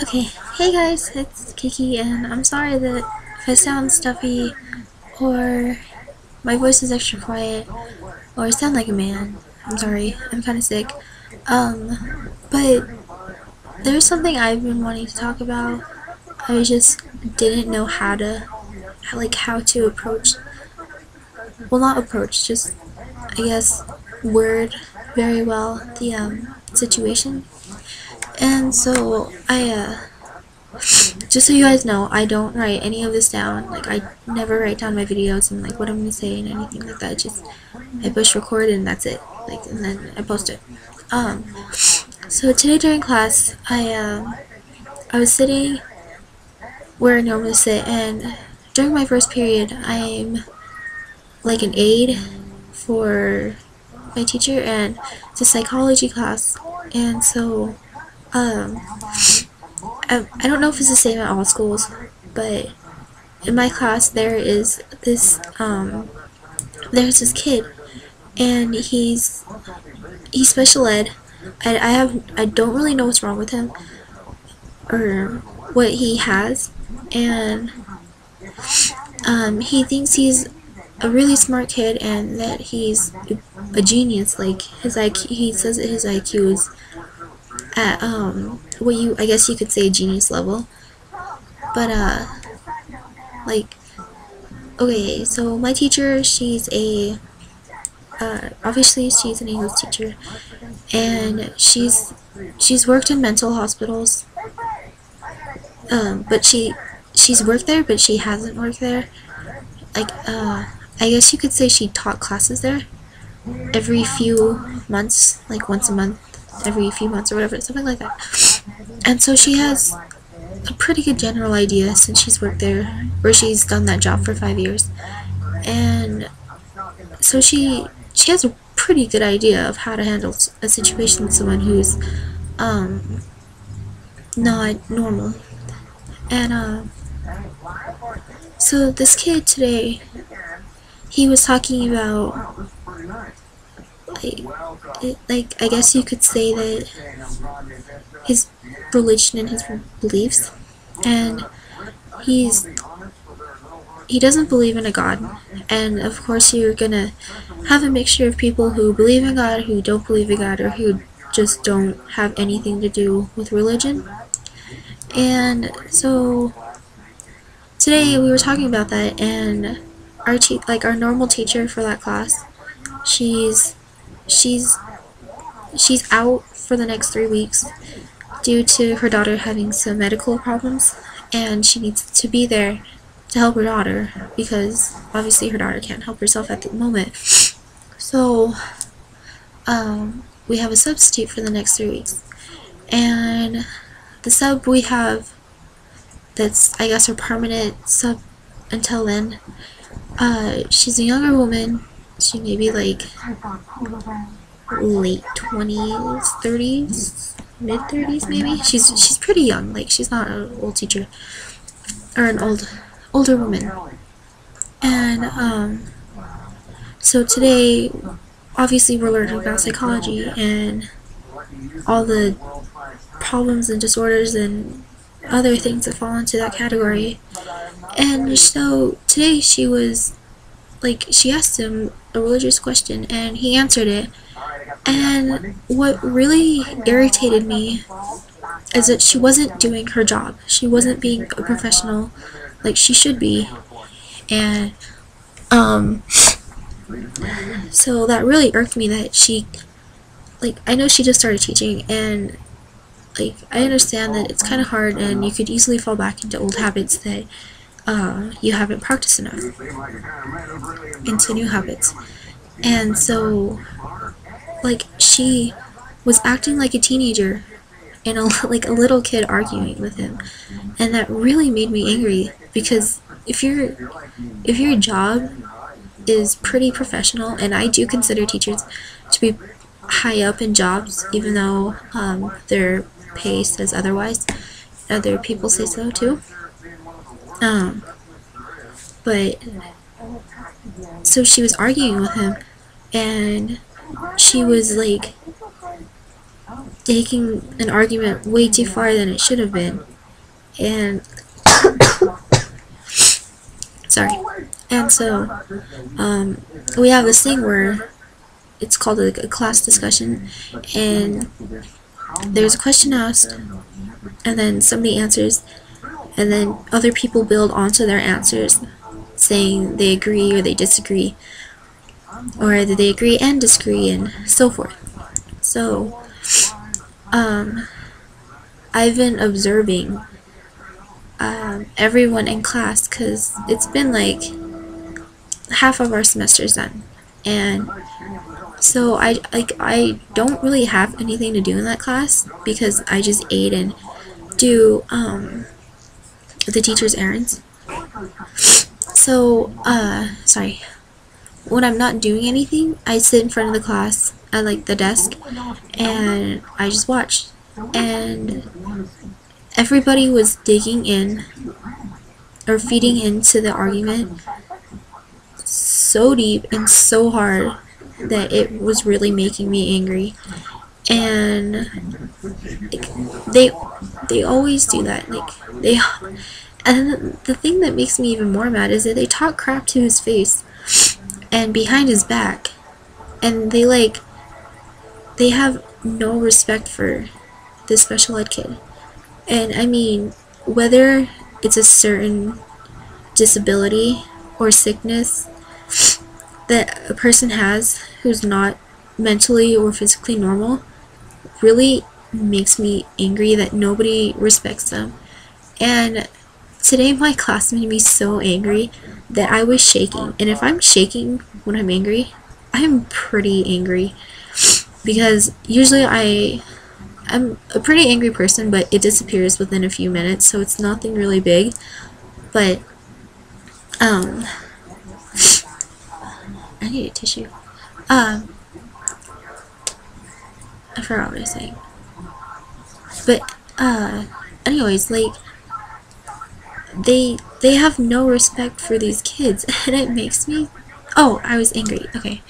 Okay, hey guys, it's Kiki, and I'm sorry that if I sound stuffy, or my voice is extra quiet, or I sound like a man. I'm sorry, I'm kinda sick. But there's something I've been wanting to talk about. I just didn't know how to approach, well, not approach, just, I guess, word very well the, situation. And so, just so you guys know, I don't write any of this down. Like, I never write down my videos and, like, what I'm gonna say and anything like that. Just, I push record and that's it. Like, and then I post it. Um, so today during class, I was sitting where I normally sit, and during my first period, I'm, like, an aide for my teacher, and it's a psychology class. And so, um, I don't know if it's the same at all schools, but in my class there's this kid, and he's special ed. I don't really know what's wrong with him or what he has, and he thinks he's a really smart kid and that he's a genius. Like, his IQ, he says that his IQ is at what you, I guess you could say, genius level. But like, okay, so my teacher, obviously she's an English teacher, and she's worked in mental hospitals, but she's worked there, but she hasn't worked there. Like, I guess you could say she taught classes there every few months, like once a month, every few months or whatever, something like that. And so she has a pretty good general idea since she's worked there, or she's done that job for 5 years. And so she has a pretty good idea of how to handle a situation with someone who's not normal. And so this kid today, he was talking about, like, I guess you could say that his religion and his beliefs, and he's he doesn't believe in a God. And of course you're gonna have a mixture of people who believe in God, who don't believe in God, or who just don't have anything to do with religion. And so today we were talking about that, and our normal teacher for that class, she's she's she's out for the next 3 weeks due to her daughter having some medical problems, and she needs to be there to help her daughter because obviously her daughter can't help herself at the moment. So we have a substitute for the next 3 weeks, and the sub we have, that's, I guess, her permanent sub until then, she's a younger woman. She may be like late 20s, 30s, mid 30s maybe. She's pretty young. Like, she's not an old teacher or an older woman. And so today, obviously, we're learning about psychology and all the problems and disorders and other things that fall into that category. And so today she was like, she asked him a religious question and he answered it. And what really irritated me is that she wasn't doing her job. She wasn't being a professional like she should be. And so that really irked me that she, like, I know she just started teaching, and like, I understand that it's kind of hard and you could easily fall back into old habits that you haven't practiced enough, into new habits. And so, like, she was acting like a teenager and like a little kid arguing with him, and that really made me angry, because if your job is pretty professional, and I do consider teachers to be high up in jobs, even though their pay says otherwise. Other people say so too. But so she was arguing with him, and she was like taking an argument way too far than it should have been. And sorry. And so we have this thing where it's called a class discussion, and there's a question asked, and then somebody answers, and then other people build onto their answers, saying they agree or they disagree, or that they agree and disagree, and so forth. So I've been observing everyone in class, because it's been like half of our semester's done, and so I don't really have anything to do in that class because I just aid and do the teacher's errands. So sorry, when I'm not doing anything, I sit in front of the class at like the desk, and I just watch. And everybody was digging in or feeding into the argument so deep and so hard that it was really making me angry. And they always do that. And the thing that makes me even more mad is that they talk crap to his face and behind his back, and they have no respect for this special ed kid. And I mean, whether it's a certain disability or sickness that a person has who's not mentally or physically normal, really makes me angry that nobody respects them. And today my class made me so angry that I was shaking. And if I'm shaking when I'm angry, I'm pretty angry, because usually I'm a pretty angry person, but it disappears within a few minutes, so it's nothing really big. But I need a tissue. I forgot what I was saying. But anyways, like they have no respect for these kids, and it makes me. Oh, I was angry. Okay.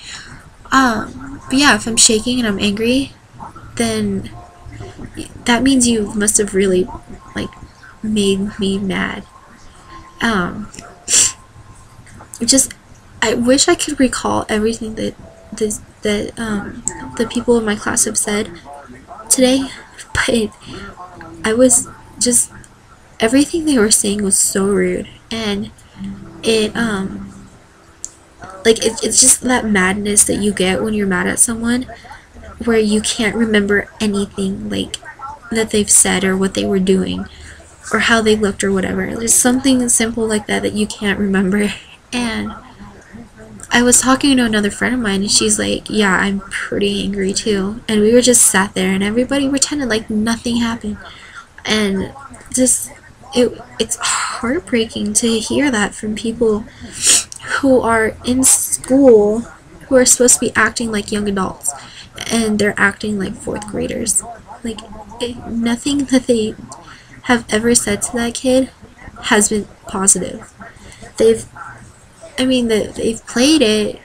But yeah, if I'm shaking and I'm angry, then that means you must have really like made me mad. Just I wish I could recall everything that the people in my class have said today, but I was just, everything they were saying was so rude, and it it's just that madness that you get when you're mad at someone, where you can't remember anything like that they've said or what they were doing or how they looked or whatever. There's something simple like that that you can't remember. And I was talking to another friend of mine, and she's like, yeah, I'm pretty angry too. And we were just sat there, and everybody pretended like nothing happened. And just, it's heartbreaking to hear that from people who are in school, who are supposed to be acting like young adults, and they're acting like fourth graders. Like, nothing that they have ever said to that kid has been positive. They've played it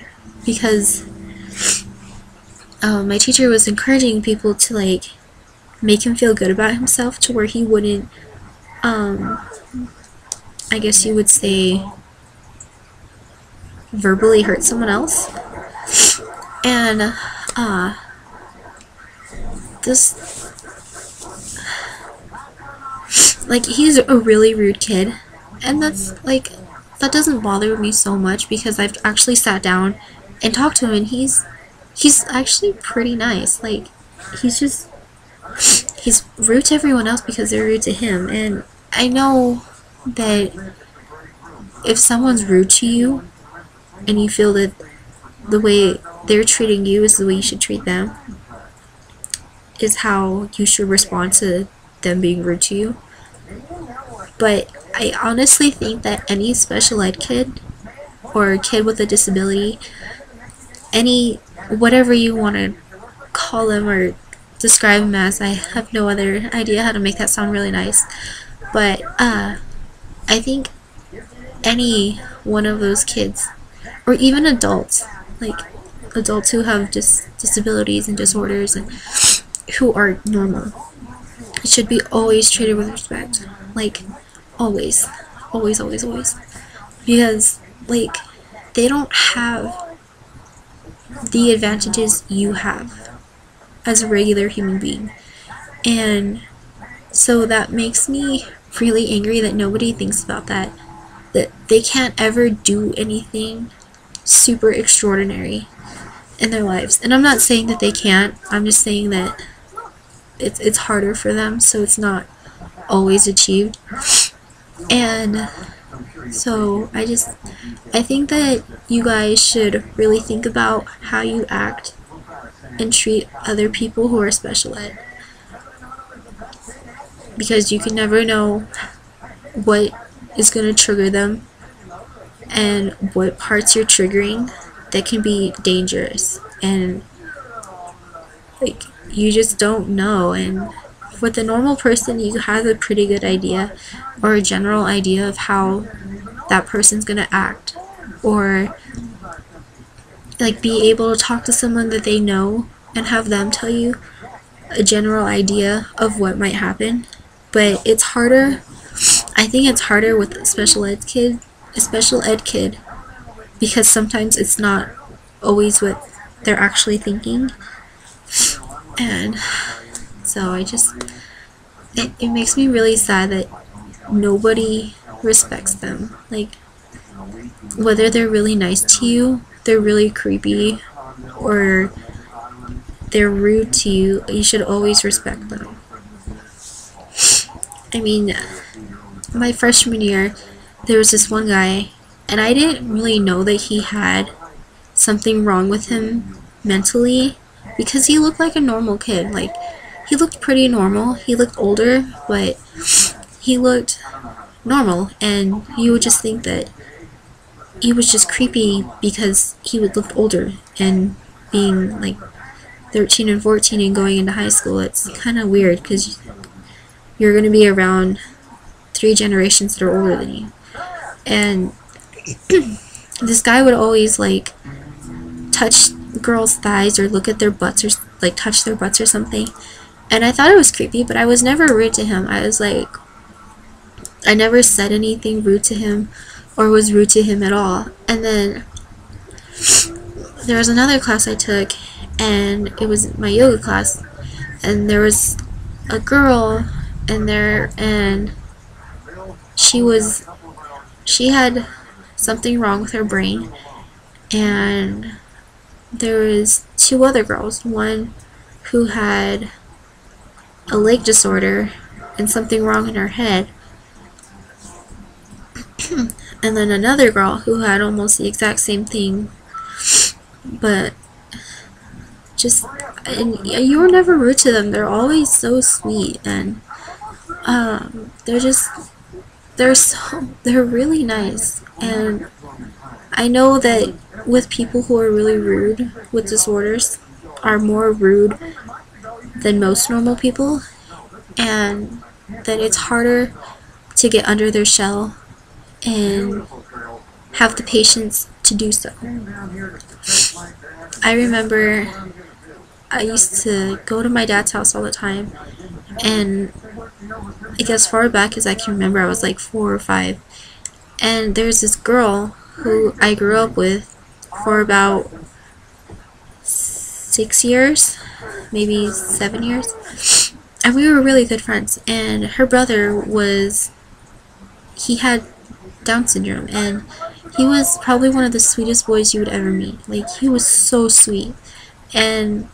because my teacher was encouraging people to like make him feel good about himself, to where he wouldn't, I guess you would say, verbally hurt someone else. And this, like, he's a really rude kid, and that's like, that doesn't bother me so much because I've actually sat down and talked to him, and he's actually pretty nice. Like, he's rude to everyone else because they're rude to him. And I know that if someone's rude to you and you feel that the way they're treating you is the way you should treat them, is how you should respond to them being rude to you. But I honestly think that any special ed kid, or kid with a disability, any, whatever you want to call them or describe them as, I have no other idea how to make that sound really nice, but I think any one of those kids, or even adults, like adults who have just disabilities and disorders, and who are normal should be always treated with respect. Like, always. Always, always, always. Because, like, they don't have the advantages you have as a regular human being. And so that makes me really angry that nobody thinks about that. That they can't ever do anything super extraordinary in their lives. And I'm not saying that they can't, I'm just saying that it's harder for them, so it's not always achieved. And so I think that you guys should really think about how you act and treat other people who are special ed, because you can never know what is going to trigger them and what parts you're triggering that can be dangerous, and like, you just don't know. And with a normal person, you have a pretty good idea or a general idea of how that person's gonna act, or like be able to talk to someone that they know and have them tell you a general idea of what might happen. But it's harder, I think it's harder with a special ed kid, because sometimes it's not always what they're actually thinking. And so it makes me really sad that nobody respects them. Like, whether they're really nice to you, they're really creepy, or they're rude to you, you should always respect them. I mean, my freshman year, there was this one guy, and I didn't really know that he had something wrong with him mentally, because he looked like a normal kid. Like, he looked pretty normal. He looked older, but he looked normal, and you would just think that he was just creepy because he would look older, and being like 13 and 14 and going into high school, it's kind of weird because you're going to be around 3 generations that are older than you. And this guy would always like touch girls' thighs or look at their butts, or like touch their butts or something. And I thought it was creepy, but I was never rude to him. I never said anything rude to him or was rude to him at all. And then there was another class I took, and it was my yoga class, and there was a girl in there, and she had something wrong with her brain, and there was 2 other girls, one who had a leg disorder and something wrong in her head, and then another girl who had almost the exact same thing, but just, and you were never rude to them. They're always so sweet, and they're really nice. And I know that with people who are really rude with disorders are more rude than most normal people, and that it's harder to get under their shell and have the patience to do so. I remember I used to go to my dad's house all the time, and like as far back as I can remember, I was like 4 or 5, and there's this girl who I grew up with for about 6 years, maybe 7 years, and we were really good friends. And her brother he had Down syndrome, and he was probably one of the sweetest boys you would ever meet. Like, he was so sweet, and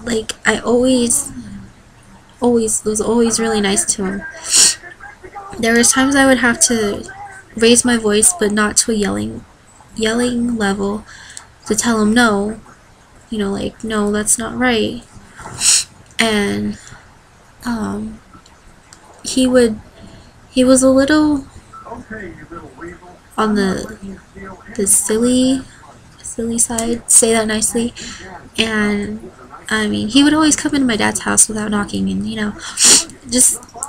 like I was always really nice to him. There was times I would have to raise my voice, but not to a yelling level, to tell him no, like, no, that's not right. And he was a little on the silly side, say that nicely. And I mean, he would always come into my dad's house without knocking, and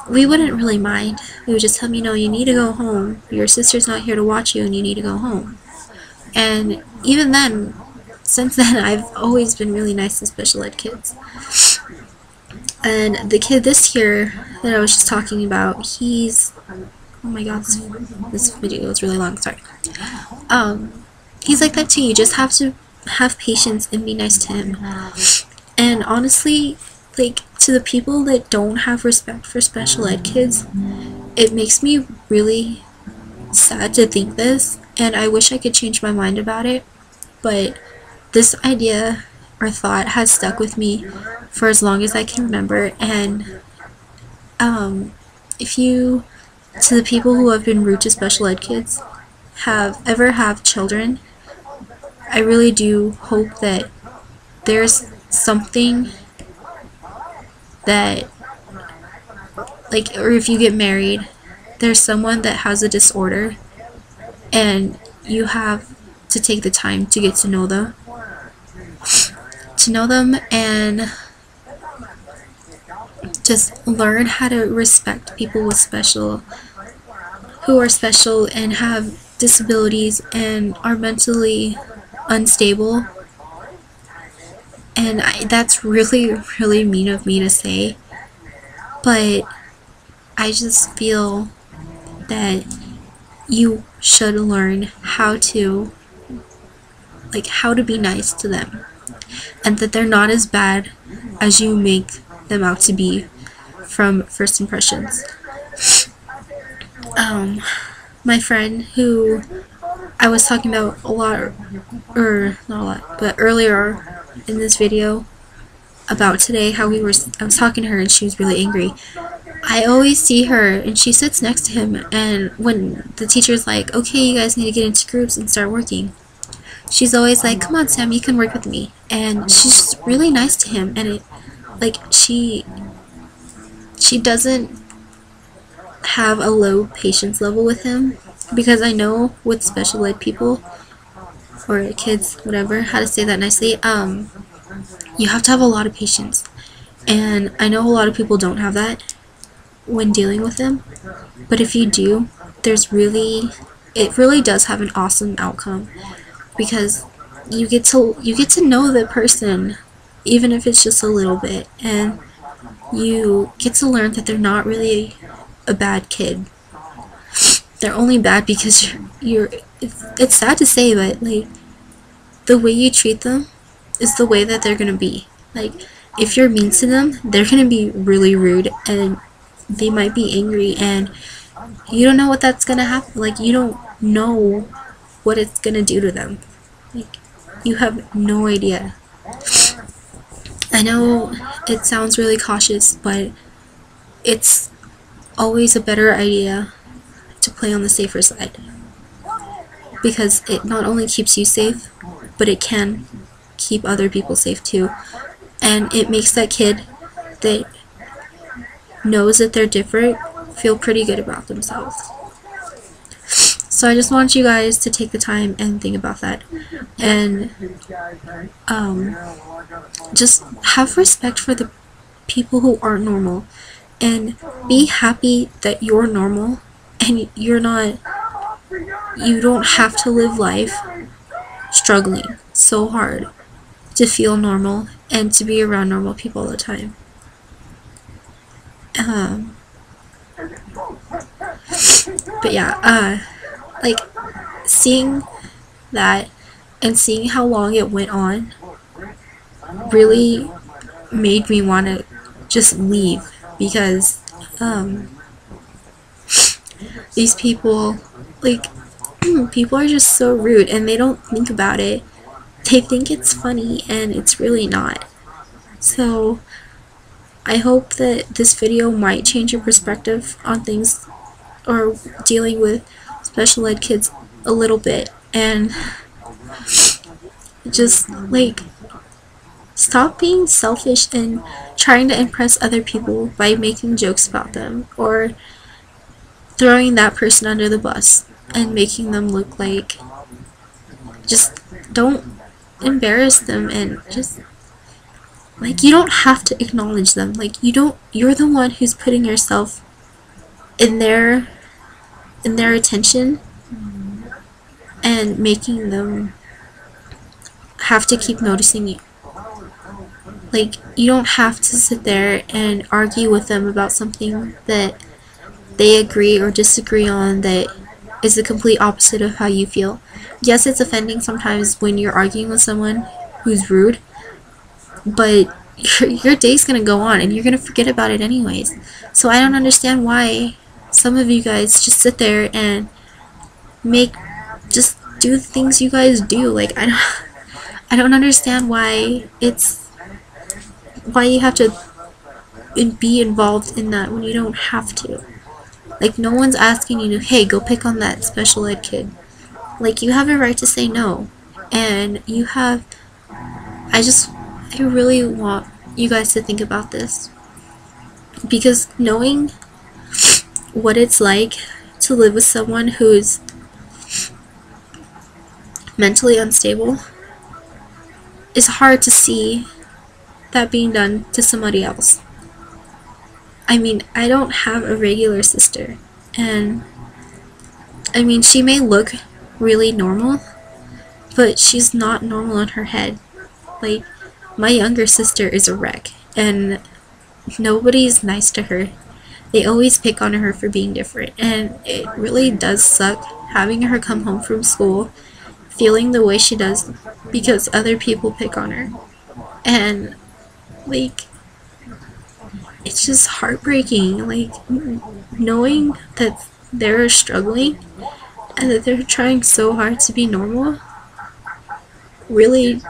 we wouldn't really mind. We would just tell him, you need to go home. Your sister's not here to watch you, and you need to go home. And even then, since then, I've always been really nice to special ed kids. And the kid this year that I was just talking about, he's, oh my god, this video is really long, sorry. He's like that too. You just have to have patience and be nice to him. And honestly, like, to the people that don't have respect for special ed kids, it makes me really sad to think this, and I wish I could change my mind about it, but this idea or thought has stuck with me for as long as I can remember. And if you, to the people who have been rude to special ed kids, have children, I really do hope that there's something that, like, or if you get married, there's someone that has a disorder and you have to take the time to get to know them, and just learn how to respect people with who are special and have disabilities and are mentally unstable. And that's really, really mean of me to say, but I just feel that you should learn how to be nice to them, and that they're not as bad as you make them out to be from first impressions. My friend who I was talking about a lot, or not a lot, but earlier in this video about today, how I was talking to her and she was really angry. I always see her and she sits next to him, and when the teacher's like, okay, you guys need to get into groups and start working, she's always like, come on Sam, you can work with me. And she's just really nice to him, and it, like, she doesn't have a low patience level with him, because I know with special ed people or kids, whatever, how to say that nicely, you have to have a lot of patience, and I know a lot of people don't have that when dealing with them, but if you do, it really does have an awesome outcome, because you get to know the person, even if it's just a little bit, and you get to learn that they're not really a bad kid. They're only bad because it's sad to say, but like, the way you treat them is the way that they're gonna be. Like, if you're mean to them, they're gonna be really rude, and they might be angry, and you don't know what that's gonna happen. Like, you don't know what it's gonna do to them. Like, you have no idea. I know it sounds really cautious, but it's always a better idea to play on the safer side, because it not only keeps you safe, but it can keep other people safe too, and it makes that kid that knows that they're different feel pretty good about themselves. So I just want you guys to take the time and think about that, and just have respect for the people who aren't normal, and be happy that you're normal, and you don't have to live life struggling so hard to feel normal and to be around normal people all the time. But yeah, like, seeing that and seeing how long it went on really made me want to just leave, because these people, like, people are just so rude, and they don't think about it. They think it's funny, and it's really not. So I hope that this video might change your perspective on things, or dealing with special ed kids a little bit, and just, like, stop being selfish and trying to impress other people by making jokes about them, or throwing that person under the bus and making them look like, just don't embarrass them, and just, like, you don't have to acknowledge them. Like, you're the one who's putting yourself in their attention and making them have to keep noticing you. Like, you don't have to sit there and argue with them about something that they agree or disagree on that is the complete opposite of how you feel. Yes, it's offending sometimes when you're arguing with someone who's rude, but your day's gonna go on and you're gonna forget about it anyways. So I don't understand why some of you guys just sit there and make just do the things you guys do. Like, I don't understand why you have to be involved in that when you don't have to. Like, no one's asking you to, hey, go pick on that special ed kid. Like, you have a right to say no. And you have, I really want you guys to think about this. Because knowing what it's like to live with someone who's mentally unstable is hard to see that being done to somebody else. I mean, I don't have a regular sister, and I mean, she may look really normal, but she's not normal in her head. Like, my younger sister is a wreck, and nobody's nice to her. They always pick on her for being different, and it really does suck having her come home from school feeling the way she does because other people pick on her. And, like, it's just heartbreaking, like, knowing that they're struggling and that they're trying so hard to be normal. Really,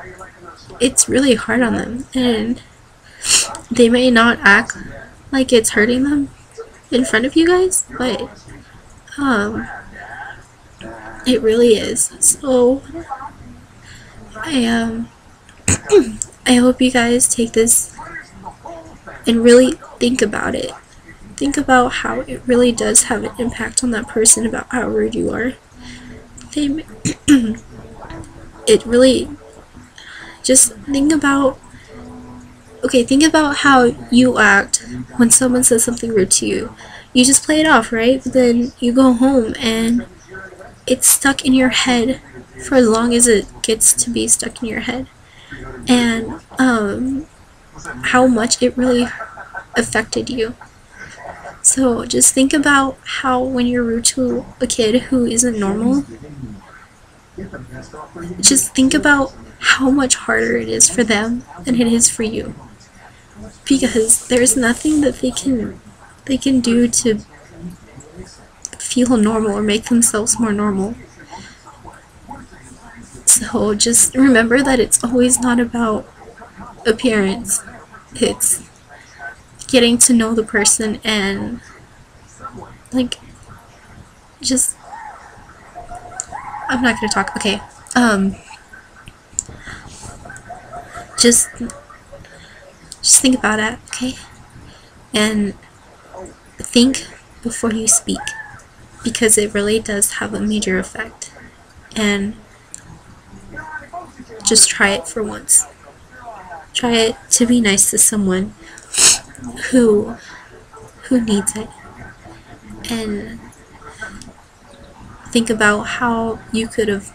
it's really hard on them, and they may not act like it's hurting them in front of you guys, but it really is. So I I hope you guys take this and really think about it. Think about how it really does have an impact on that person about how rude you are. They, it really, just think about, okay, think about how you act when someone says something rude to you. You just play it off, right? But then you go home and it's stuck in your head for as long as it gets to be stuck in your head. And how much it really affected you. So just think about how when you're rude to a kid who isn't normal, just think about how much harder it is for them than it is for you. Because there's nothing that they can do to feel normal or make themselves more normal. So just remember that it's always not about appearance. It's getting to know the person and, like, just, I'm not gonna talk. Okay. Just think about it, okay? And think before you speak, because it really does have a major effect. And just try it for once. Try it to be nice to someone who needs it. And think about how you could have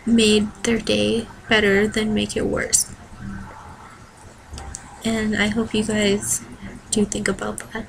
made their day better than make it worse. And I hope you guys do think about that.